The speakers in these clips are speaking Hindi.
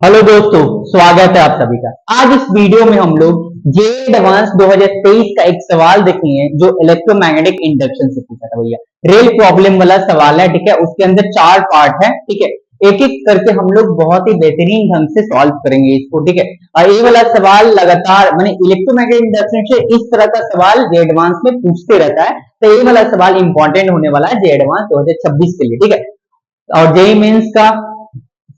हेलो दोस्तों, स्वागत है आप सभी का। आज इस वीडियो में हम लोग जे एडवांस 2023 का एक सवाल देखेंगे जो इलेक्ट्रोमैग्नेटिक इंडक्शन से पूछा था भैया। रियल प्रॉब्लम वाला सवाल है, ठीक है। उसके अंदर 4 पार्ट है, ठीक है। एक एक करके हम लोग बहुत ही बेहतरीन ढंग से सॉल्व करेंगे इसको, ठीक है। और ये वाला सवाल लगातार मैंने इलेक्ट्रोमैग्नेटिक इंडक्शन से इस तरह का सवाल जे एडवांस में पूछते रहता है, तो ये वाला सवाल इंपॉर्टेंट होने वाला है जे एडवांस 2026 के लिए, ठीक है। और जेई मेंस का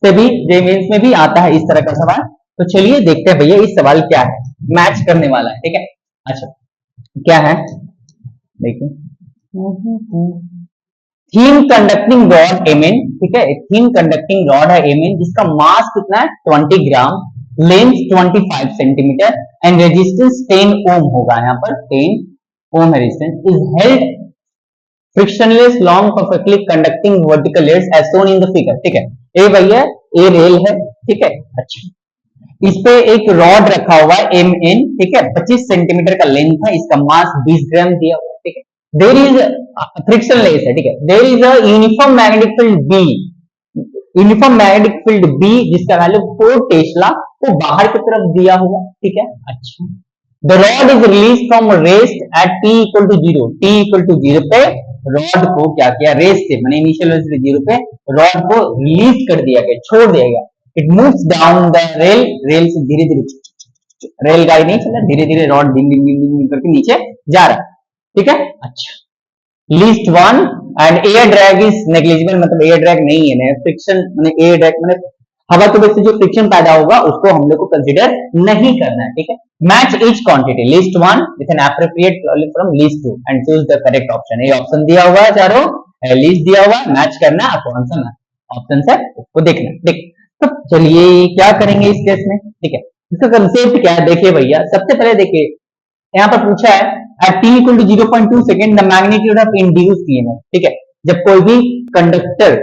से भी जे मेंस में भी आता है इस तरह का सवाल। तो चलिए देखते हैं भैया इस सवाल क्या है, मैच करने वाला है, ठीक है। अच्छा, क्या है देखिए, थीन कंडक्टिंग रॉड एमएन, ठीक है। थीन कंडक्टिंग रॉड है एमएन, जिसका मास कितना है 20 gram, length 25 centimetre and resistance 10 ohm होगा। यहाँ पर 10 ohm resistance is held frictionless long perfectly conducting vertical layers as shown in the figure, ठीक है। ए भैया ए रेल है, ठीक है। अच्छा, इस पे एक रॉड रखा हुआ है एम एन, ठीक है। 25 सेंटीमीटर का लेंथ है, इसका मास 20 ग्राम दिया हुआ है, ठीक है। देर इज फ्रिक्शनलेस है, ठीक है। There is a uniform magnetic field B, uniform magnetic field B जिसका वैल्यू 4 टेस्ला को बाहर की तरफ दिया हुआ, ठीक है। अच्छा, the rod is release from rest at T equal to zero, T equal to zero पे रॉड को क्या किया, रेस्ट से मैंने इनिशियल वेलोसिटी जीरो पे रॉड को रिलीज कर दिया गया, छोड़ दिया गया। It moves down the rail, rail से धीरे धीरे, रेल गाड़ी नहीं चल रहा, धीरे धीरे रॉड धीरे धीरे करके नीचे जा रहा है, ठीक है। अच्छा, least one and air drag is negligible, मतलब एयर ड्रैग नहीं है, फ्रिक्शन मैंने एयर ड्रैग मैंने हवा के वजह से जो फ्रिक्शन पैदा होगा उसको हम लोग को कंसीडर नहीं करना है, ठीक है। Match each quantity list one with an appropriate from list two and choose the correct option. ये ऑप्शन दिया हुआ है, चारों लिस्ट दिया हुआ है, मैच करना है, कौन सा ऑप्शन है उसको देखना, ठीक। तो चलिए क्या करेंगे इस केस में, ठीक है। इसका कंसेप्ट क्या है देखिए भैया। सबसे पहले देखिए यहाँ पर पूछा है at T equal to 0.2 second the magnitude of induced EMF, ठीक है। जब कोई भी कंडक्टर,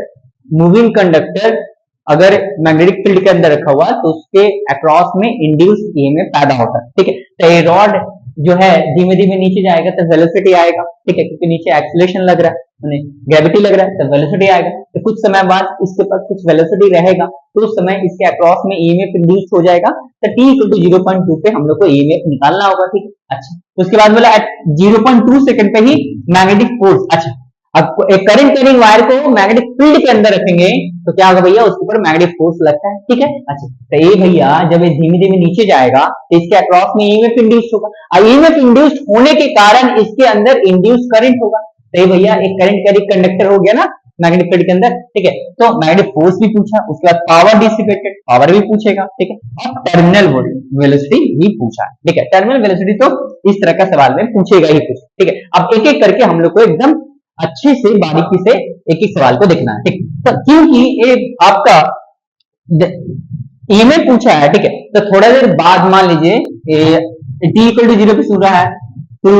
मूविंग कंडक्टर अगर मैग्नेटिक फील्ड के अंदर रखा हुआ तो उसके अक्रॉस में इंड्यूस्ड ईएमएफ पैदा होता है, ठीक है। तो ये रॉड जो है धीमे धीमे नीचे जाएगा तो वेलोसिटी आएगा, ठीक है, क्योंकि नीचे एक्सीलरेशन लग रहा है, ग्रेविटी लग रहा है, तो वेलोसिटी आएगा। तो कुछ समय बाद इसके पास कुछ वेलोसिटी रहेगा, तो उस समय इसके अक्रॉस में ईएमएफ इंड्यूस हो जाएगा। तो टी इक्वल टू 0.2 पे हम लोग को ईएमएफ निकालना होगा, ठीक है। अच्छा, उसके बाद बोला एट 0.2 सेकंड पे ही मैग्नेटिक फोर्स। अच्छा, अब एक करंट कैरिंग वायर को मैग्नेटिक फील्ड के अंदर रखेंगे तो क्या होगा भैया, उसके ऊपर मैग्नेटिक फोर्स लगता है, ठीक है। अच्छा, तो ये भैया जब ये धीमे धीमे नीचे जाएगा तो इसके अक्रॉस में ईएमएफ इंड्यूस होगा, और ईएमएफ इंड्यूस होने के कारण इसके अंदर इंड्यूस करंट होगा। तो ये भैया एक करंट कैरिंग कंडक्टर हो गया ना मैग्नेटिक फील्ड के अंदर, ठीक है। तो मैग्नेटिक फोर्स भी पूछा, उसके बाद पावर डिसिपेटेड, पावर भी पूछेगा, ठीक है। और टर्मिनल वेलोसिटी भी पूछा, ठीक है। टर्मिनल वेलोसिटी तो इस तरह का सवाल में पूछेगा ही कुछ, ठीक है। अब एक एक करके हम लोग को एकदम अच्छे से बारीकी से एक एक सवाल को देखना है, ठीक। तो क्योंकि ये आपका ईएमएफ पूछा है, ठीक है, तो थोड़ा देर बाद मान लीजिए टी इक्वल टू जीरो पे शुरू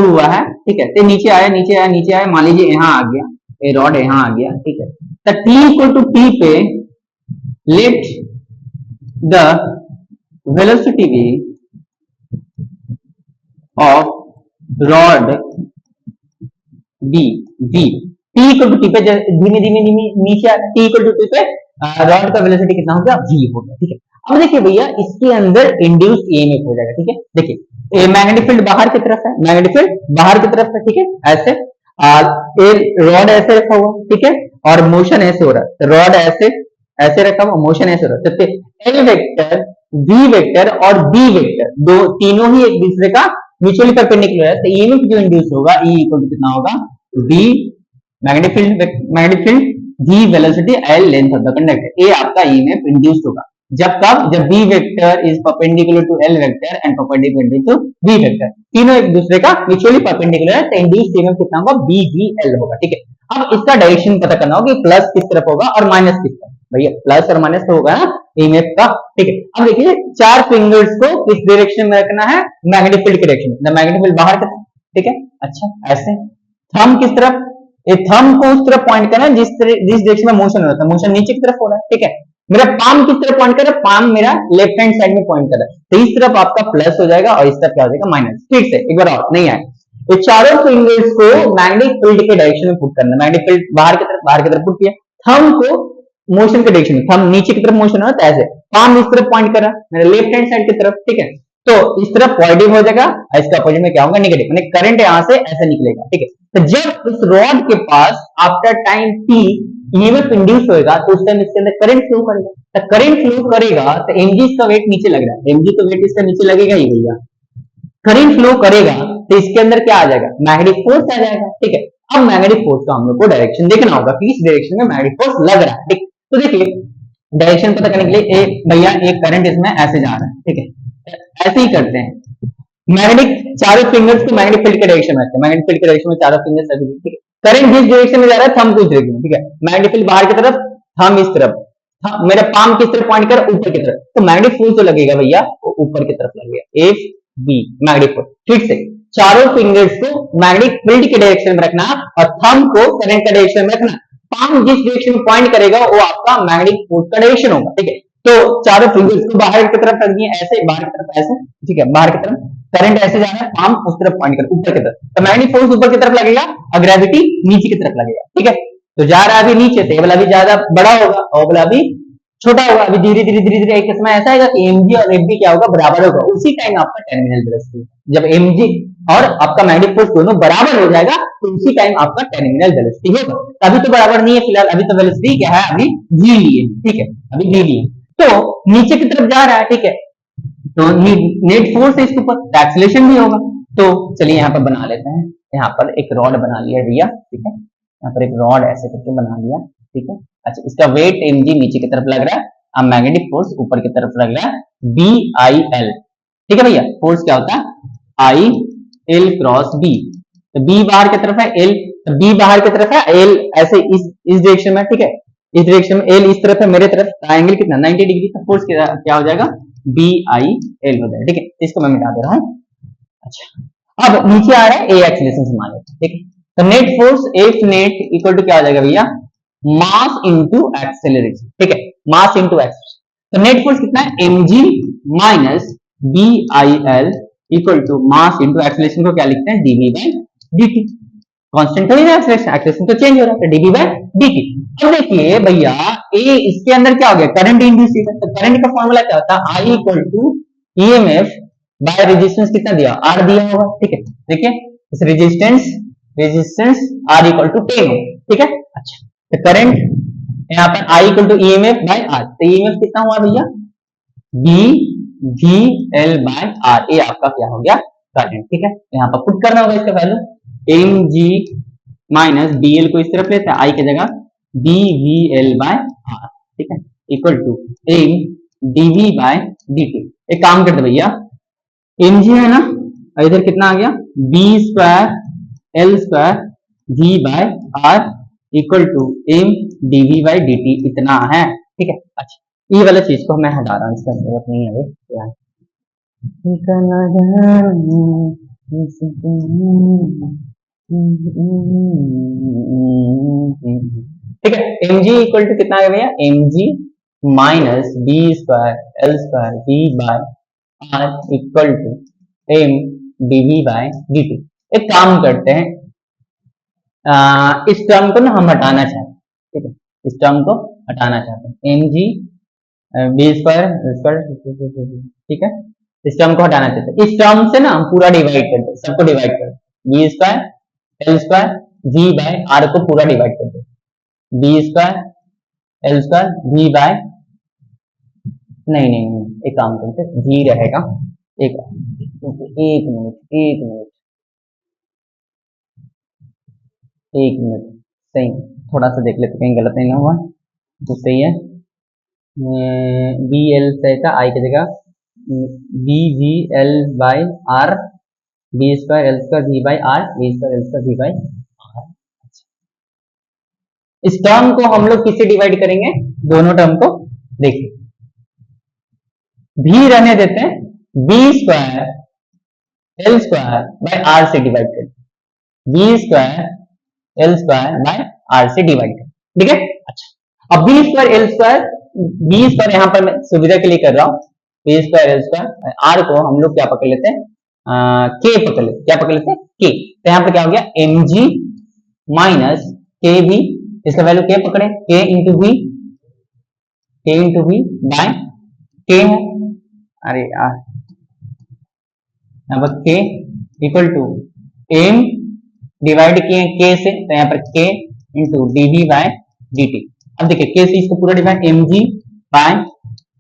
हुआ है, ठीक है। तो नीचे आया नीचे आया नीचे आया, मान लीजिए यहाँ आ गया, ये रॉड यहाँ आ गया, ठीक है। तो टी इक्वल टू टी पे let the velocity be of rod be, V T equal to T पे धीमे धीमे नीचे आता है, टी इक्वल टू टी पे रॉड का वेलोसिटी कितना हो गया, वी हो गया, ठीक है। अब देखिए भैया इसके अंदर इंड्यूस्ड ईएमएफ हो जाएगा, ठीक है। देखिए मैग्नेटिक फील्ड बाहर की तरफ है, मैग्नेटिक फील्ड बाहर की तरफ है, ठीक है। ऐसे रॉड ऐसे रखा हुआ, ठीक है, और मोशन ऐसे हो रहा है, रॉड ऐसे ऐसे रखा हुआ, मोशन ऐसे हो रहा है। तो एल वेक्टर, वी वेक्टर और बी वेक्टर दो तीनों ही एक दूसरे का म्यूचुअली परपेंडिकुलर है। तो ईएमएफ जो इंड्यूस होगा ई इक्वल टू कितना होगा, v magnetic field v velocity l length of the conductor, ये आपका ईएमएफ इंड्यूस्ड होगा। जब कब, जब b vector is perpendicular to l vector and perpendicular to v vector, तीनों एक दूसरे का म्यूचुअली परपेंडिकुलर है, तो इंड्यूस्ड ईएमएफ कितना होगा, bvl होगा, ठीक है। अब इसका डायरेक्शन पता करना होगा कि प्लस किस तरफ होगा और माइनस किस तरफ, भैया प्लस और माइनस होगा ना ईएमएफ का, ठीक है। अब देखिए चार फिंगर्स को किस डायरेक्शन में रखना है, मैग्नेटिक फील्ड के डायरेक्शन में, मैग्नेटिक फील्ड बाहर की तरफ, ठीक है। अच्छा, ऐसे थंब किस तरफ, ये थंब को उस तरफ पॉइंट करना है जिस डायरेक्शन में मोशन हो रहा है, मोशन नीचे की तरफ हो रहा है, ठीक है। मेरा पाम किस तरफ पॉइंट कर रहा है, पाम मेरा लेफ्ट हैंड साइड में पॉइंट कर रहा है, तो इस तरफ आपका प्लस हो जाएगा और इस तरफ क्या हो जाएगा, माइनस। ठीक से एक बार और नहीं आए, तो चारों फिंगर्स को मैग्नेटिक फील्ड के डायरेक्शन में पुट करना, मैग्नेटिक फील्ड बाहर की तरफ पुट किया, थंब को मोशन के डायरेक्शन में, थंब नीचे की तरफ मोशन हो रहा है ऐसे, पाम इस तरफ पॉइंट कर रहा है, मेरे लेफ्ट हैंड साइड की तरफ, ठीक है। तो इस तरफ पॉजिटिव हो जाएगा और इसका अपोजिट में क्या होगा, नेगेटिव, यानी करंट यहां से ऐसे निकलेगा, ठीक है। तो जब उस रॉड के पास after time t EMF induce होएगा तो उस टाइम इसके अंदर करंट फ्लो करेगा, तो करंट फ्लो करेगा तो mg इसका वेट नीचे लग रहा है, mg तो वेट इसका नीचे लगेगा ही भैया, करंट फ्लो करेगा तो इसके अंदर क्या आ जाएगा, मैग्नेटिक फोर्स आ जाएगा, ठीक है। अब मैग्नेटिक फोर्स का हम लोग को डायरेक्शन देखना होगा कि इस डायरेक्शन में मैग्नेटिक फोर्स लग रहा है, ठीक। तो देखिए डायरेक्शन पता करने के लिए भैया एक करंट इसमें ऐसे जा रहा है, ठीक है, ऐसे ही करते हैं। मैग्नेटिक चारों फिंगर्स को मैग्नेटिक फील्ड के डायरेक्शन में रखते हैं, मैग्नेटिक फील्ड के डायरेक्शन में चारों फिंगर्स सभी, ठीक है। करंट जिस डायरेक्शन में जा रहा है थंब उस डायरेक्शन में, ठीक है। मैग्नेटिक फील्ड बाहर की तरफ, थंब इस तरफ, मेरा पाम किस तरफ पॉइंट कर, ऊपर की तरफ, तो मैग्नेटिक फोर्स जो लगेगा भैया वो ऊपर की तरफ लगेगा, एफ बी मैग्नेटिक फोर्स। फिर से चारों फिंगर्स को मैग्नेटिक फील्ड के डायरेक्शन में रखना और थंब को करंट के डायरेक्शन में रखना, पाम जिस डायरेक्शन में पॉइंट करेगा वो आपका मैग्नेटिक फोर्स का डायरेक्शन होगा, ठीक है। तो चारों फिंगर्स को बाहर की तरफ रख दिए, ऐसे बाहर की तरफ ऐसे, ठीक है, बाहर की तरफ, करंट ऐसे जा रहा है, पाम उस तरफ पॉइंट कर ऊपर की तरफ, तो मैग्नेटिक फोर्स ऊपर की तरफ लगेगा और ग्रेविटी नीचे की तरफ लगेगा, ठीक है। तो जा रहा है अभी नीचे से, वाला भी ज्यादा बड़ा होगा और वाला भी छोटा होगा, अभी धीरे धीरे एक समय ऐसा आएगा कि mg और fb क्या होगा, बराबर होगा, उसी टाइम आपका टर्मिनल वेलोसिटी, जब mg और आपका मैग्नेटिक फोर्स दोनों बराबर हो जाएगा तो उसी टाइम आपका टर्मिनल वेलोसिटी होगा। अभी तो बराबर नहीं है फिलहाल, अभी तो वेलोसिटी क्या है, अभी v लिए, ठीक है, अभी v लिए, तो नीचे की तरफ जा रहा है, ठीक है। तो नेट फोर्स है इसके ऊपर, एक्सीलरेशन भी होगा। तो चलिए यहाँ पर बना लेते हैं, यहाँ पर एक रॉड बना लिया भैया, ठीक है, यहाँ पर एक रॉड ऐसे करके बना लिया, ठीक है। अच्छा, इसका वेट mg नीचे की तरफ लग रहा है, अब मैग्नेटिक फोर्स ऊपर की तरफ लग रहा है, BIL, ठीक है भैया। फोर्स क्या होता है, I L क्रॉस B, तो B बाहर की तरफ है, L तो B बाहर की तरफ है, L ऐसे इस डायरेक्शन में, ठीक है, इस डायरेक्शन में, L इस तरफ है मेरे तरफ, एंगल कितना 90 डिग्री, तो फोर्स क्या हो जाएगा, BIL हो जाएगा, ठीक है। इसको मैं मिटा दे रहा हूँ। अच्छा, अब नीचे आ रहा है A एक्सीलरेशन से मान लेते हैं, ठीक है। तो net force F net equal to क्या हो जाएगा भैया, मास इनटू एक्सेलरेशन, ठीक है, मास इनटू एक्सेलरेशन। तो नेट फोर्स कितना है, mg minus BIL equal to mass into acceleration को क्या लिखते हैं, dv बाय dt, कांस्टेंट थोड़ी ना एक्सेलरेशन, एक्सेलरेशन तो चेंज हो रहा है, तो dv बाय dt। अब देखिए भैया ए इसके अंदर क्या हो गया, करंट इंड्यूस, तो करंट का फॉर्मूला क्या होता है, I equal to EMF by resistance कितना दिया, R दिया होगा, ठीक है। देखिए इस रेजिस्टेंस R इक्वल टू 10, ठीक है। अच्छा, तो करंट यहाँ पर I equal to EMF by R, तो EMF कितना हुआ भैया, BVL बाय R, ये आपका क्या हो गया, करंट, ठीक है। यहाँ पर पुट करना होगा इसका वैल्यू, mg माइनस BL को इस तरफ लेते हैं, I की जगह BVL बाय R, ठीक है, equal to m dv by dt। एक काम करते भैया, mg है ना, इधर कितना आ गया, b square l square v by r equal to m dv by dt इतना है, ठीक है। अच्छा, ये वाला चीज को मैं हटा रहा हूँ, इसका जरूरत नहीं है अभी, ठीक है। mg इक्वल टू कितना है भैया, mg minus B square L square V by R equal to m dv by dt। एक काम करते हैं, इस टर्म को ना हम हटाना चाहते हैं, ठीक है, इस टर्म को हटाना चाहते हैं, mg बी स्क्वायर, ठीक है, इस टर्म को हटाना चाहते हैं। इस टर्म से ना हम पूरा डिवाइड करते हैं, सबको डिवाइड करते हैं, B square L square V by R को पूरा डिवाइड करते हैं, B square L square V by, नहीं, एक काम करते हैं, वी रहेगा, एक मिनट सही, थोड़ा सा देख लेते कहीं गलत नहीं हुआ, तो सही है, बी एल सही था, आई की जगह B V L by R, B square L square V by R, B square L square V by R. इस टर्म को हम लोग किससे डिवाइड करेंगे, दोनों टर्म को देखिए, भी रहने देते हैं, B square L square by R से डिवाइड करते हैं, B square L square by R से डिवाइड करते हैं, ठीक है। अच्छा, अब B square L square, B square यहां पर मैं सुविधा के लिए कर रहा हूं, B square L square, R को हम लोग क्या पकड़ लेते हैं, के पकड़ लेते, क्या पकड़ लेते हैं, के। तो यहाँ पर क्या हो गया, एम जी माइनस के वी, इसका वैल्यू के पकड़े, के इंटू वी बाय के है, अरे यार यहाँ पर के इक्वल टू एम डिवाइड किए के से, तो यहाँ पर के इंटू डीवी बाय dt। अब देखिए के से इसको पूरा डिवाइड एम जी बाय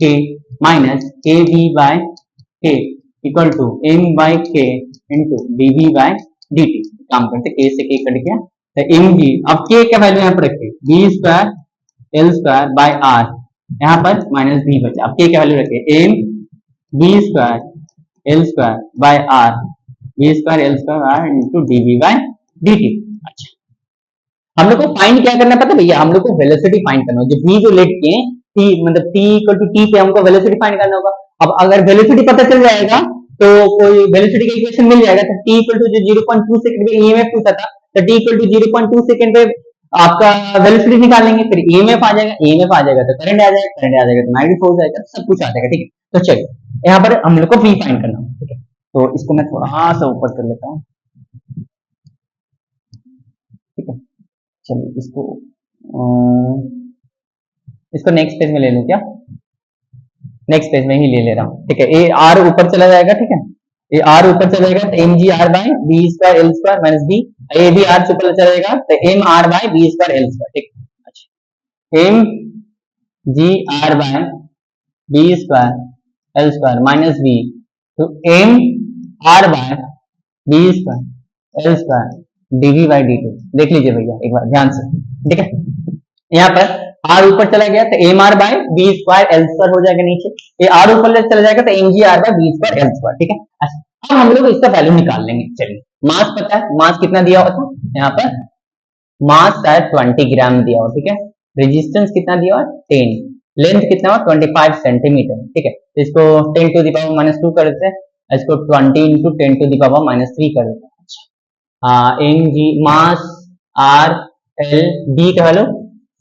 के माइनस के वी बाय के इक्वल टू एम बाय के इंटू डीवी बाय dt। काम करते के से के कट गया, तो एम जी, अब के का वैल्यू यहाँ पर रखे B square L square by R, यहाँ पर माइनस बी बचा। अब के का वैल्यू रखे M B square L square by R, B square L square into DV by dt। अच्छा, हम लोग को फाइंड क्या करना पता भैया, हम लोग को वेलोसिटी फाइंड करना होगा। जो v जो लेट के t मतलब t इक्वल टू t पे हमको वेलोसिटी फाइंड करना होगा। अब अगर वेलोसिटी पता चल जाएगा तो कोई वेलोसिटी का इक्वेशन मिल जाएगा। तो t इक्वल टू जो 0.2 सेकंड पे ईएमएफ पूछा था, तो t इक्वल टू 0.2 सेकंड पे आपका वेलोसिटी निकाल लेंगे, फिर ईएमएफ आ जाएगा, ईएमएफ आ जाएगा तो करंट आ जाएगा, करंट आ जाएगा तो मैग्नेटिक फोर्स आ जाएगा, सब कुछ आ जाएगा। ठीक है, तो चलिए यहाँ पर हम लोग को v फाइंड करना होगा। ठीक है, तो इसको मैं थोड़ा सा ऊपर कर लेता हूँ। ठीक है, चलिए इसको नेक्स्ट पेज में ले लूं क्या, नेक्स्ट पेज में ही ले रहा हूँ। ठीक है, ए आर ऊपर चला जाएगा। ठीक है, ए आर ऊपर चला जाएगा तो M G R by B square L square minus B, A भी आर ऊपर चला जाएगा तो M R by B square L square. ठीक, अच्छा, M G R by B square L square minus B, तो M R by B square L square DV by D two. देख लीजिए भैया एक बार ध्यान से। ठीक है, यहाँ पर आर ऊपर चला गया तो M R by B square L square हो जाएगा नीचे, ये आर ऊपर चला जाएगा तो M G R by B square L square. ठीक है, अच्छा, अब हम लोग इसका वैल्यू निकाल लेंगे। चलिए, मास पता है, मास कितना दिया हुआ था यहाँ पर, मास शायद 20 ग्राम दिया हुआ। ठीक है, रेजिस्टेंस कितना दिया हुआ 10, लेंथ कितना हुआ 25 सेंटीमीटर। ठीक है, इसको 10 टू द पावर माइनस 2 कर देते हैं, इसको 20 into 10 to the power minus 3 कर देते हैं। अच्छा, M G mass R L D का वैल्यू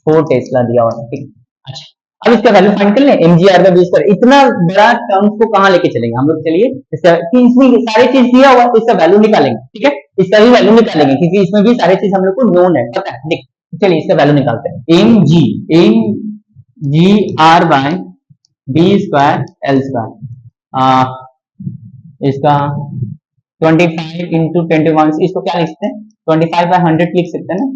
4 टेस्ला दिया हुआ है। ठीक, अच्छा, अब इसका वैल्यू फाइंड कर ले, एम जी आर का 20 पर। इतना बड़ा टर्म्स को कहाँ लेके चलेंगे हम लोग, चलिए इसमें सारी चीज दिया हुआ तो इसका वैल्यू निकालेंगे। ठीक है, इसका भी वैल्यू निकालेंगे क्योंकि इसमें भी सारी चीज हम लोग को नोन है, पता है। देख, चलिए इसका वैल्यू निकालते हैं। M G R by B square L square, इसका 25 इंटू 21, इसको क्या लिख सकते हैं 25 बाय 100 लिख सकते हैं ना,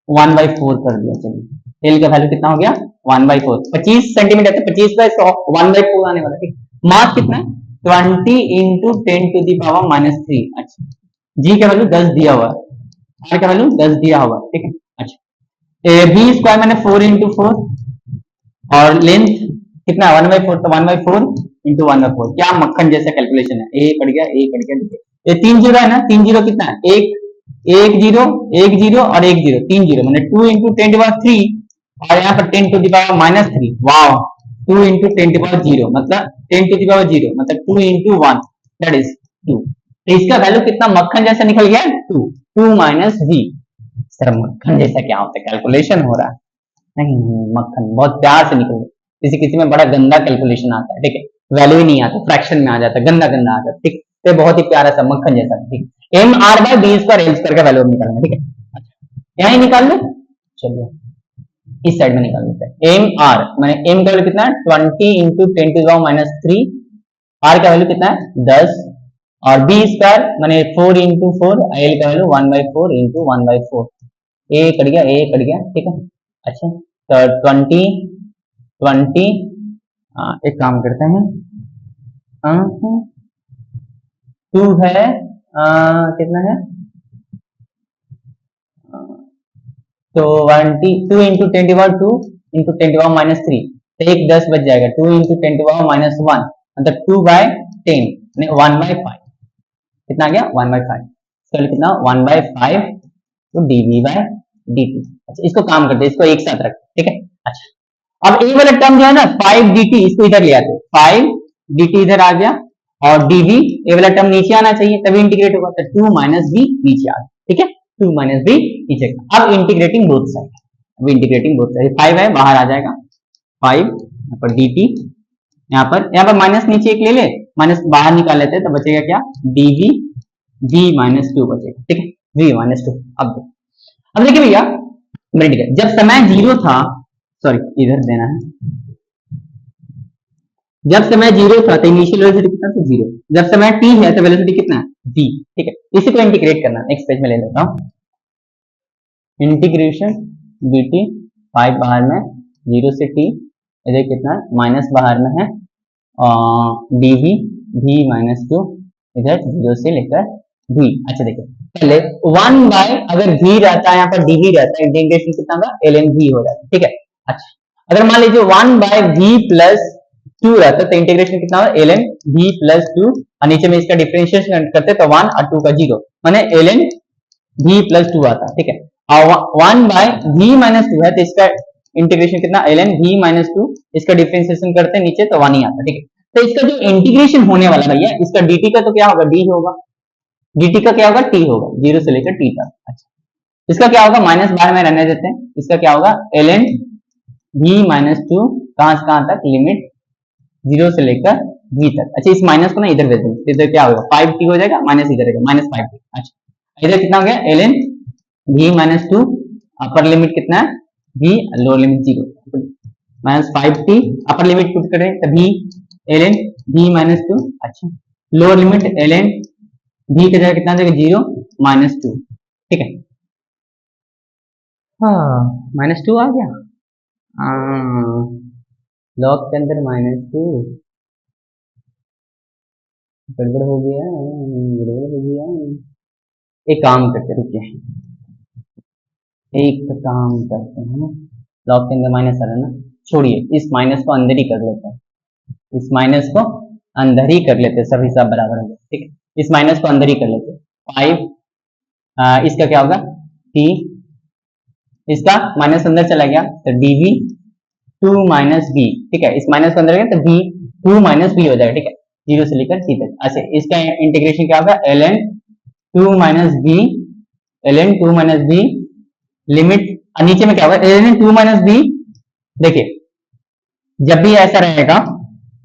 1/4 कर दिया। चलिए, एल का वैल्यू कितना हो गया 1/4, 25 सेंटीमीटर, 25 बाय 100 1/4 आने वाला। ठीक, मास कितना है 20 into 10 to the power minus 3। अच्छा, जी का वैल्यू 10 दिया हुआ है, आर का वैल्यू 10 दिया हुआ है। ठीक है, अच्छा, बी स्क्वायर मैंने 4 इंटू 4 और लेंथ कितना 1/4, तो 1/4 इंटू 1/4, क्या मक्खन जैसा कैलकुलेशन है। ए कट गया, ए कट गया, ये 3 जीरो है ना, 3 जीरो कितना है, एक जीरो और एक जीरो, 3 जीरो मैंने 2 इंटू 10 टू पावर 3 और यहाँ पर 10 टू दी पावर माइनस 3। वाह, 2 इंटू 10 टू पावर 0 मतलब 10 टू दी पावर 0 मतलब 2 इंटू 1 दैट इज 2। तो इसका वैल्यू कितना मक्खन जैसा निकल गया 2 माइनस v। सर मक्खन जैसा क्या होता है, कैलकुलेशन हो रहा है, नहीं मक्खन बहुत प्यार से निकल गया। किसी किसी में बड़ा गंदा कैलकुलेशन आता है। ठीक है, वैल्यू ही नहीं आता, फ्रैक्शन में आ जाता है, गंदा गंदा आता है। ठीक, तो बहुत ही प्यारा सा मक्खन जैसा। ठीक, M R by B square L square का वैल्यू निकालना। ठीक है, अच्छा, यहाँ ही निकाल लो, चलिए इस साइड में निकाल लेते हैं। एम आर मैंने एम का वैल्यू कितना है 20 into 10 to the power minus 3, R का वैल्यू कितना है 10 और बी स्क्वायर मैंने 4 इंटू 4, एल का वैल्यू 1/4 इंटू 1/4, ए कट गया, ए कट गया। ठीक है, अच्छा, तो 20 एक काम करते हैं, 2 है, कितना है तो 2 into 10 to power 2 into 10 to power minus 3, तो एक 10 बच जाएगा, 2 इंटू 10 टू पावर माइनस 1 मतलब 2/10 1/5, कितना आ गया 1/5, इसका कितना 1/5 तो dv बाय dt। अच्छा, इसको काम करते हैं, इसको एक साथ रखते। ठीक है, अच्छा, अब ए वाला टर्म जो है ना 5 dt, इसको इधर ले आते, 5 dt इधर आ गया और dv ए वाला टर्म नीचे आना चाहिए तभी इंटीग्रेट होगा, तो 2 माइनस v नीचे आ गया। ठीक है, 2 माइनस v नीचे। अब इंटीग्रेटिंग बोथ साइड, अब इंटीग्रेटिंग बोथ साइड 5 है बाहर आ जाएगा, 5 यहाँ पर dt, यहाँ पर माइनस नीचे एक ले ले, माइनस बाहर निकाल लेते हैं तो बचेगा क्या dv v माइनस 2 बचेगा। ठीक है, v माइनस 2। अब देखिए भैया, जब समय 0 था, सॉरी इधर देना है, जब समय जीरो था तो इनिशियल वेलोसिटी कितना था, जीरो। जब समय टी है तो वेलोसिटी कितना है, v। ठीक है, इसी को इंटीग्रेट करना, नेक्स्ट पेज में ले लेता हूँ। इंटीग्रेशन dt, 5 बाहर में, 0 से t, इधर कितना माइनस बाहर में है, dv, v माइनस 2, इधर 0 से लेकर v। अच्छा देखिए पहले 1 बाय, अगर v रहता है यहाँ पर dv रहता है, इंटीग्रेशन कितना होगा, ln v हो जाता है। ठीक है, अच्छा अगर मान लीजिए 1 बाय v प्लस 2 रहता है तो इंटीग्रेशन कितना होगा, ln v प्लस 2, और नीचे में इसका डिफरेंशिएशन करते तो 1 और 2 का 0, माने ln v प्लस 2 आता है। ठीक है, और 1 बाय v माइनस 2 है तो इसका इंटीग्रेशन कितना, ln v माइनस 2, इसका डिफरेंशिएशन करते नीचे तो 1 ही आता है। ठीक है, तो इसका जो इंटीग्रेशन होने वाला भैया, इसका dt का तो क्या होगा, d होगा, dt का क्या होगा, t होगा, 0 से लेकर t तक। अच्छा इसका क्या होगा, माइनस बाहर में रहने देते हैं, इसका क्या होगा, ln v माइनस 2, कहां से कहां तक, लिमिट 0 से लेकर v तक। अच्छा इस माइनस को ना इधर भेज देंगे, इधर क्या होगा, 5t हो जाएगा, माइनस इधर रहेगा, माइनस 5t। अच्छा इधर कितना हो गया, ln v minus 2, upper limit कितना है v, lower limit 0, minus 5t, upper limit put करें तो v ln v माइनस 2। अच्छा लोअर लिमिट ln v की जगह कितना आ जाएगा, 0 माइनस 2। ठीक है, हाँ माइनस 2 आ गया, लॉग के अंदर माइनस 2, गड़बड़ हो गया, गड़बड़ हो गया। एक काम करते रुकिए, एक काम करते हैं, लॉग के अंदर माइनस आ रहा है ना, छोड़िए इस माइनस को अंदर ही कर लेते हैं, इस माइनस को अंदर ही कर लेते हैं, सब हिसाब बराबर हो गया। ठीक है, इस माइनस को अंदर ही कर लेते हैं, 5, इसका क्या होगा t, इसका माइनस अंदर चला गया तो dv 2 माइनस b। ठीक है, इस माइनस को अंदर गया तो b 2 माइनस b हो जाएगा। ठीक है, 0 से लेकर t तक। अच्छा इसका इंटीग्रेशन क्या होगा, ln 2 minus b, ln 2 minus b, limit नीचे में क्या होगा, ln 2 माइनस b। देखिए जब भी ऐसा रहेगा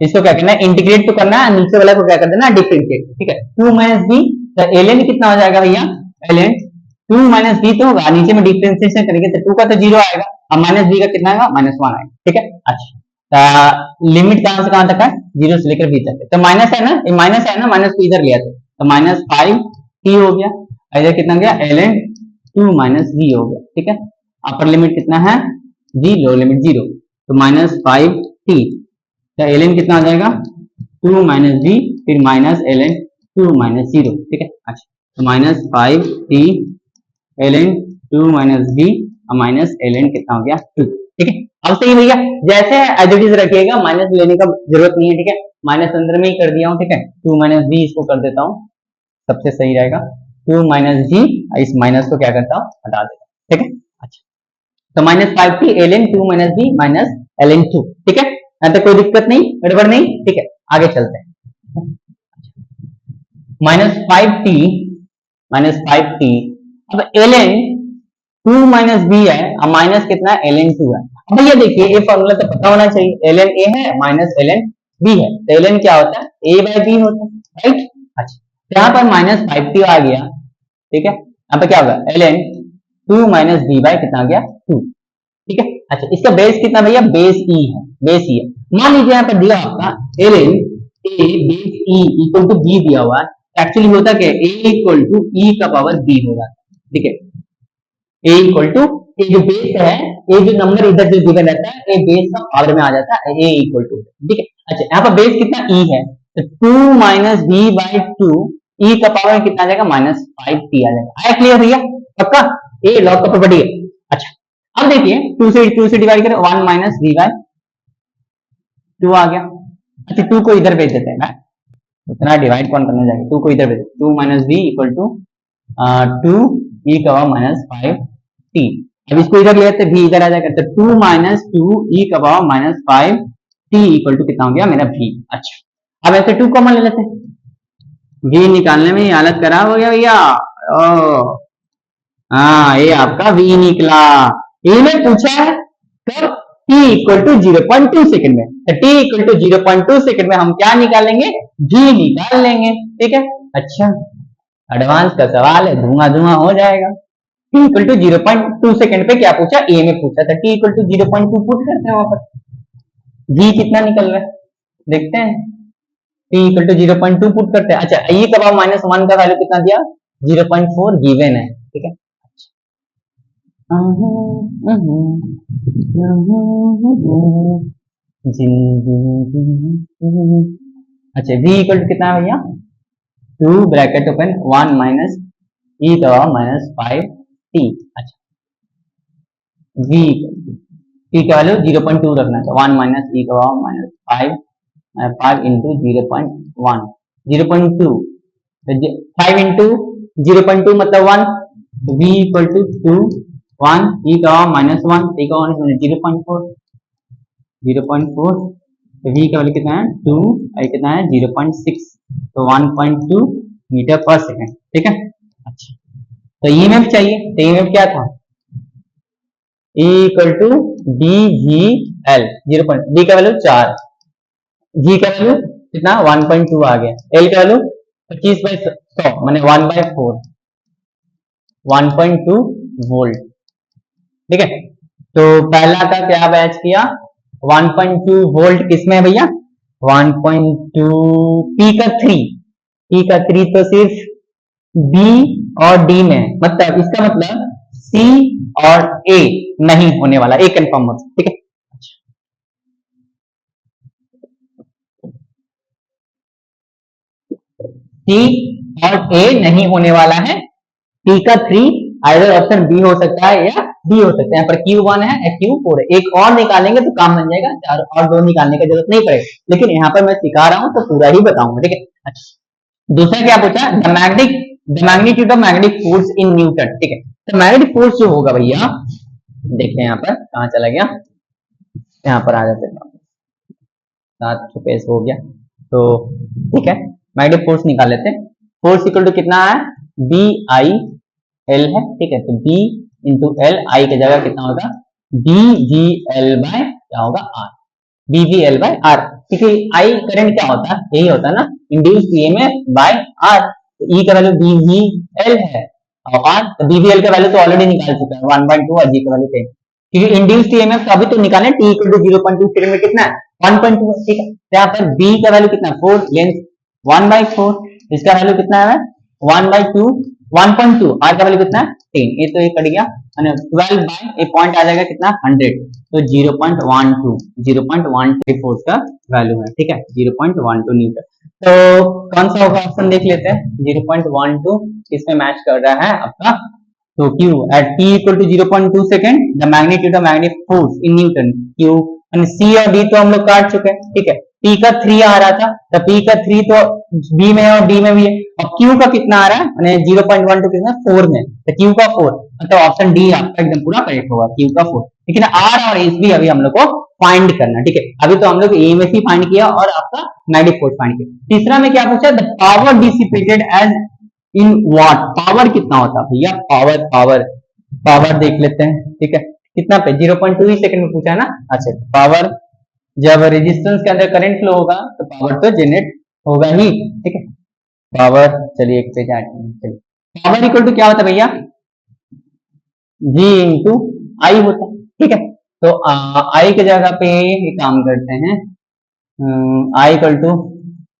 इसको क्या करना है, इंटीग्रेट तो करना है, नीचे वाला को क्या कर देना, डिफरेंशिएट। ठीक है, 2 माइनस b तो ln कितना हो जाएगा भैया, ln 2 माइनस b तो होगा, नीचे में डिफरेंशिएशन करेंगे तो 2 का तो 0 आएगा, और माइनस b का कितना आएगा, माइनस 1 आएगा। ठीक है, अच्छा लिमिट कहां से कहां तक है, 0 से लेकर b तक है, तो माइनस है ना, ये माइनस है ना, माइनस को इधर लिया तो माइनस 5t हो गया, इधर कितना गया, ln 2 माइनस b हो गया। ठीक है, अपर लिमिट कितना है g, लोअर लिमिट 0, तो माइनस 5t, तो ln कितना आ जाएगा, 2 माइनस b, फिर माइनस ln 2 माइनस 0। ठीक है, अच्छा तो minus 5t ln 2 minus b और माइनस ln कितना हो गया, 2। ठीक है, अब सही भैया, जैसे एज इट इज रखिएगा, माइनस लेने का जरूरत नहीं है। ठीक है, माइनस अंदर में ही कर दिया हूं। ठीक है, 2 माइनस b इसको कर देता हूं, सबसे सही रहेगा, 2 माइनस g, इस माइनस को क्या करता हूं, हटा देता हूं। ठीक है, अच्छा तो minus 5t ln 2 minus b minus ln 2। ठीक है, यहाँ तक कोई दिक्कत नहीं, गड़बड़ नहीं। ठीक है, आगे चलते हैं, माइनस 5t, माइनस 5t, अब ln 2 माइनस b है, अब माइनस कितना है, ln 2 है। अब भैया देखिए ये फॉर्मूला तो पता होना चाहिए, ln a है माइनस ln b है, तो ln क्या होता है, a बाय b होता है, राइट। अच्छा यहाँ पर माइनस 5t आ गया। ठीक है, यहाँ पर क्या होगा, ln 2 माइनस b बाय कितना आ गया, 2। ठीक है, अच्छा इसका बेस कितना भैया, बेस e है, बेस e है। मान लीजिए यहाँ पर दिया आपका ln a base e equal to b दिया हुआ है, एक्चुअली होता क्या है, a इक्वल टू e का पावर b होगा। ठीक है, a इक्वल टू, ये जो बेस है, ये जो नंबर इधर जो गिवन रहता है, ये बेस का पावर में आ जाता है, a इक्वल टू। ठीक है, अच्छा यहाँ पर बेस कितना e है, तो 2 माइनस b बाई 2, e का पावर में कितना आ जाएगा, माइनस 5t आ जाएगा। आया क्लियर भैया, पक्का, ये लॉग का प्रॉपर्टी है। अच्छा अब देखिए 2 से डिवाइड करें, 1 माइनस b बाई 2 आ गया। अच्छा 2 को इधर भेज देते हैं ना, उतना डिवाइड कौन करने जाएगा, 2 को इधर भेज, 2 minus b equal to 2 e का पावर माइनस 5t। अब इसको इधर ले आते, v इधर आ जाएगा, तो 2 माइनस 2 e का power minus 5t equal to कितना हो गया, मेरा v। अच्छा अब ऐसे 2 कॉमन ले लेते हैं, v निकालने में हालत खराब हो गया भैया। ओ हाँ ये आपका v निकला, ये में पूछा है कब, t इक्वल टू 0.2 सेकंड में, तो t इक्वल टू 0.2 सेकंड में हम क्या निकालेंगे, v निकाल लेंगे। ठीक है, अच्छा एडवांस का सवाल है, धुआं धुआं हो जाएगा। t इक्वल टू 0.2 सेकंड पे क्या पूछा, a में पूछा था, t इक्वल टू 0.2 पुट करते हैं वहां पर, v कितना निकल रहा है, देखते हैं, t इक्वल टू 0.2 पुट करते हैं। अच्छा e का पावर -1 का वैल्यू कितना दिया, 0.4 गिवन है, ठीक है। अच्छा v इक्वल टू कितना है भैया, 2 ब्रैकेट ओपन 1 माइनस e का पावर -5t। अच्छा v t का वैल्यू 0.2 रखना है, 1 माइनस e का पावर -5 इंटू 0.1 0.2 5 इंटू 0.2 मतलब 1, v इक्वल टू 2 1 e का -1 t का 0.4 तो v का वैल्यू कितना है 2 और कितना है 0.6 तो 1.2 मीटर पर सेकंड, ठीक है। अच्छा तो ईएमएफ चाहिए, तो ईएमएफ क्या था, E equal to D G L 0. d का वैल्यू 4, g का वैल्यू कितना 1.2 आ गया, l का वैल्यू 25/100 माने 1/4 1.2 वोल्ट, ठीक है। तो पहला का क्या बैच किया 1.2 वोल्ट किसमें है भैया 1.2 p का 3 तो सिर्फ b और d में, मतलब इसका मतलब c और a नहीं होने वाला, a कंफर्म हो, ठीक है। C और A नहीं होने वाला है, P का 3 आइदर ऑप्शन B हो सकता है या D हो सकता है। पर Q1 है या Q4 है, एक और निकालेंगे तो काम बन जाएगा, चार और दो निकालने की जरूरत नहीं पड़ेगी, लेकिन यहाँ पर मैं सिखा रहा हूँ तो पूरा ही बताऊंगा, ठीक है। अच्छा दूसरा क्या पूछा, the magnitude of magnetic force in newton, ठीक है। तो मैग्नेटिक फोर्स जो होगा भैया, देखते हैं यहाँ पर कहाँ चला गया, यहाँ पर आ जाते हैं, 7 पेज हो गया, तो ठीक है मैग्नेटिक फोर्स निकाल लेते हैं। फोर्स इक्वल टू कितना है बी आई एल है, ठीक है। तो बी इंटू एल, आई की जगह कितना होगा बी जी एल बाय क्या होगा R, B G L by R, क्योंकि आई करंट क्या होता है, यही होता है ना इंड्यूस ईएमएफ बाय आर। तो ई का वैल्यू बी जी एल है और आर, तो बी जी एल का वैल्यू तो ऑलरेडी निकाल चुका है 1.2 और जी का वैल्यू 10, क्योंकि इंड्यूस्ड ईएमएफ का अभी तो निकाले टी इक्वल टू 0.2 सेकंड में कितना है 1.2, ठीक है। यहाँ पर बी का वैल्यू कितना है 4, लेंथ 1/4, इसका वैल्यू कितना है 1/2 1.2, आर का वैल्यू कितना है 10, ये तो ये कट गया, 12 बाय ये पॉइंट आ जाएगा कितना 100, तो 0.12 फोर्स का वैल्यू है, ठीक है 0.12 न्यूटन। तो कौन सा होगा ऑप्शन देख लेते हैं, 0.12 इसमें मैच कर रहा है आपका, तो Q at t equal to 0.2 second the magnitude of magnetic force in newton Q, and C और D तो हम लोग काट चुके हैं, ठीक है। P का 3 आ रहा था, तो P का 3 तो B में है और D में भी है, और Q का कितना आ रहा है मैंने 0.12 कितना 4 में, तो Q का 4, मतलब ऑप्शन D आपका एकदम पूरा करेक्ट होगा, Q का 4, लेकिन R और S भी अभी हम लोग को फाइंड करना, ठीक है। अभी तो हम लोग EMF ही फाइंड किया और आपका मैग्नेटिक फोर्स फाइंड किया। तीसरा में क्या पूछा, the power dissipated as in watt, power कितना होता है भैया, पावर देख लेते हैं, ठीक है। कितना पे 0.2 ही सेकंड में पूछा है ना। अच्छा पावर, जब रेजिस्टेंस के अंदर करंट फ्लो होगा तो पावर तो जनरेट होगा ही, ठीक है। पावर चलिए एक पेज चलिए, पावर इक्वल टू क्या होता है भैया G इंटू आई होता है, ठीक है। तो आई की जगह पे ये काम करते हैं, I equal to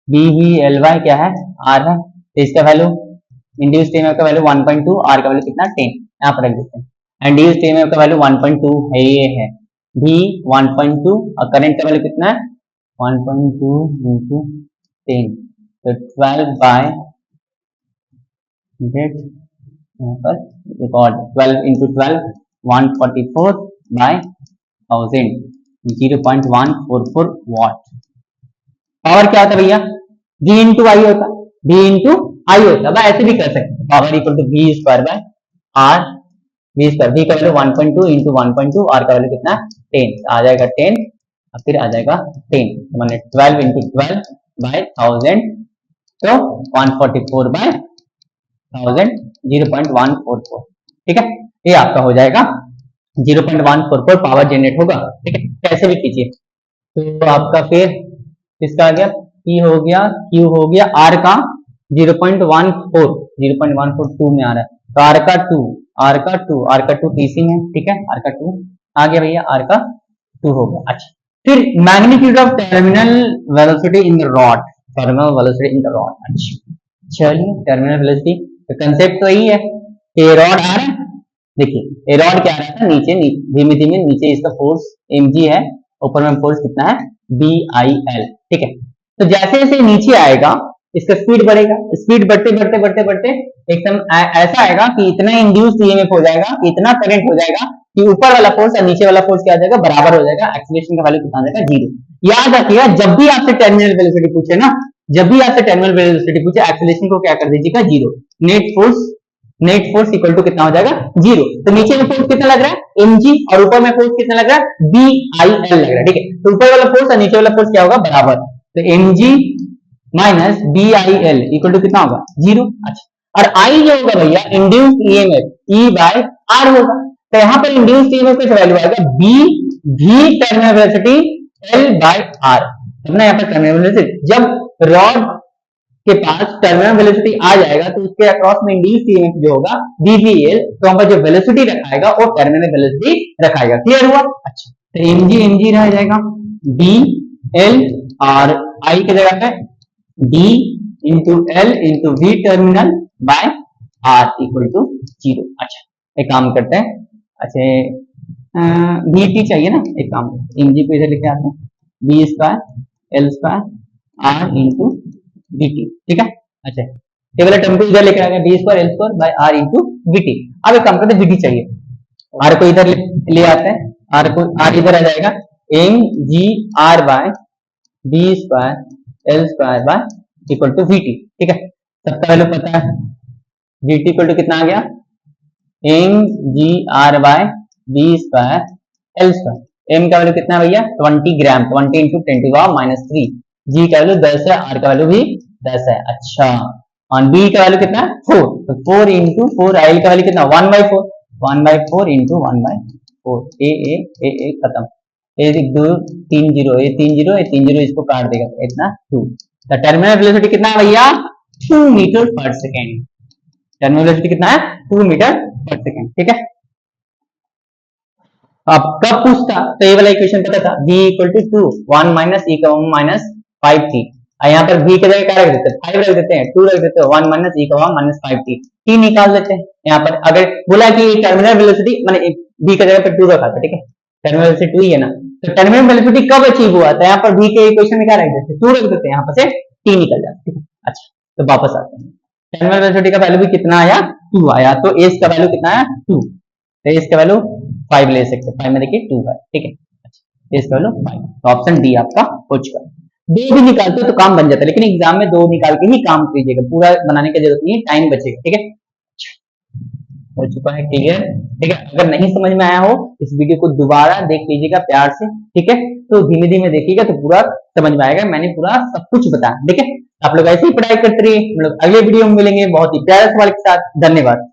B V L Y क्या है आर है, तो इसका वैल्यू इंड्यूस्ड ईएमएफ का वैल्यू 1.2, आर का वैल्यू कितना 10, यहाँ पर रख देते हैं। इंड्यूस्ड ईएमएफ का वैल्यू 1.2 है, ये है भी 1.2 और करंट का वैल्यू कितना है 1.2 इंटू 10, तो 12 बाय 100, यहाँ पर रिकॉर्ड 12 इंटू 12 144 बाय 1000, 0.144 वाट। पावर क्या होता है भैया V इंटू आई होता, V इंटू आई होता है, ऐसे भी कर सकते हैं, power equal to V square by R, V square, V का वैल्यू 1.2 इंटू 1.2, आर का वैल्यू कितना 10, आ जाएगा 10 और फिर आ जाएगा 10, माने 12 इंटू 12 बाय 1000, तो 144 बाय 1000 0.144, ठीक है। ये आपका हो जाएगा 0.144 पावर जनरेट होगा, ठीक है। कैसे भी कीजिए, तो आपका फिर इसका आ गया P हो गया, Q हो गया, R का 0.142 में आ रहा है, तो R का 2 TC में, ठीक है, R का 2 आ गया भैया, R का 2 हो गया। अच्छा फिर magnitude of terminal velocity in the rod, terminal velocity in the rod. अच्छा चलिए, टर्मिनल वेलोसिटी तो कंसेप्ट तो यही है कि रॉड आ रहा है, देखिए ये रॉड क्या आ रहा था, नीचे धीमे धीमे नीचे इसका फोर्स mg है, ऊपर में फोर्स कितना है BIL, ठीक है। तो जैसे जैसे नीचे आएगा इसका स्पीड बढ़ेगा, स्पीड बढ़ते बढ़ते बढ़ते बढ़ते एकदम ऐसा आएगा कि इतना इंड्यूस ईएमएफ हो जाएगा, इतना करंट हो जाएगा कि ऊपर वाला फोर्स और नीचे वाला फोर्स क्या हो जाएगा, बराबर हो जाएगा, एक्सीलरेशन का वैल्यू कितना आ जाएगा, जीरो। याद रखिएगा जब भी आपसे टर्मिनल वेलोसिटी पूछे ना, जब भी आपसे टर्मिनल वेलोसिटी पूछे, एक्सीलरेशन को क्या कर दीजिएगा, zero. Net force equal to कितना हो जाएगा, जीरो। तो नीचे में फोर्स कितना लग रहा है mg, और ऊपर में फोर्स कितना लग रहा है BIL लग रहा है, ठीक है। तो ऊपर वाला फोर्स और नीचे वाला फोर्स क्या होगा, बराबर। तो mg minus BIL equal to कितना होगा, जीरो। अच्छा, और I जो होगा भैया induced EMF E by R होगा। तो यहाँ पर इंड्यूस्ड ईएमएफ का वैल्यू आएगा B V terminal velocity L by R। अपना यहाँ पर टर्मिनल वेलोसिटी, जब रॉड के पास टर्मिनल वेलोसिटी आ जाएगा तो उसके अक्रॉस में इंड्यूस्ड ईएमएफ जो होगा BVL, तो वहां पर जो वेलोसिटी रखाएगा वो टर्मिनल वेलोसिटी रखाएगा। क्लियर हुआ? अच्छा, तो mg रह जाएगा BL और I की जगह पे D into L into V terminal by R equal to zero. अच्छा, एक काम करते हैं, अच्छा VT चाहिए ना, एक काम mg को इधर लेके आते हैं, B square L square R into VT, ठीक है। अच्छा, ये वाला टर्म को इधर लेकर आ गया, B square L square bye R into VT। अब एक काम करते हैं, VT चाहिए, R को इधर ले आते हैं, R इधर आ जाएगा, mg R by B square L square by equal to VT, ठीक है। सबका वैल्यू पता है, VT इक्वल टू कितना आ गया, mg R by B square L square. m का वैल्यू कितना है भैया, 20 gram, 20 into 10 to power minus 3। G का वैल्यू 10 है, R का वैल्यू भी 10 है। अच्छा, और B का वैल्यू कितना है, 4, तो 4 इंटू 4, I का वैल्यू कितना, 1/4, 1/4 इंटू 1/4, ए खत्म, ये 2 3 जीरो, ये 3 जीरो, ये 3 जीरो, इसको काट देगा इतना 2। तो टर्मिनल वेलोसिटी कितना है भैया, 2 मीटर पर सेकेंड। टर्मिनल वेलोसिटी कितना है, 2 मीटर पर सेकेंड, ठीक है। अब कब पूछता, तो ये वाला इक्वेशन पता था, v equal to 2 1 minus e का 1 माइनस 5t। यहाँ पर v की जगह क्या रख देते हैं, 5 रख देते हैं, 2 रख देते हैं, 1 माइनस e का 1 माइनस 5t, t निकाल देते हैं। यहाँ पर अगर बोला कि टर्मिनल वेलोसिटी माने v की जगह पर 2 रखा था, ठीक है, टर्मिनल वेलोसिटी 2 ही है ना, तो टर्मिनल वेलोसिटी कब अचीव हुआ था, यहाँ पर v के इक्वेशन में क्या रख देते हैं, 2 रख देते हैं, यहाँ पर से t निकल जाता है, ठीक है। अच्छा, तो वापस आते हैं, टर्मिनल वेलोसिटी का वैल्यू भी कितना आया, 2 आया, तो s का वैल्यू कितना है, 2, तो s का वैल्यू 5 ले सकते हैं, 5 में देखिए 2 है, ठीक है। अच्छा, s का वैल्यू 5, तो ऑप्शन डी आपका हो चुका है। दो भी निकालते हो तो काम बन जाता है, लेकिन एग्जाम में दो निकाल के ही काम कीजिएगा, पूरा बनाने की जरूरत नहीं है, टाइम बचेगा, ठीक है। हो चुका है क्लियर, ठीक है। अगर नहीं समझ में आया हो इस वीडियो को दोबारा देख लीजिएगा प्यार से, ठीक है, तो धीमे धीमे देखिएगा तो पूरा समझ में आएगा, मैंने पूरा सब कुछ बताया, ठीक है। आप लोग ऐसे ही पढ़ाई करते रहिए, हम लोग अगले वीडियो में मिलेंगे बहुत ही प्यारे सवाल के साथ। धन्यवाद।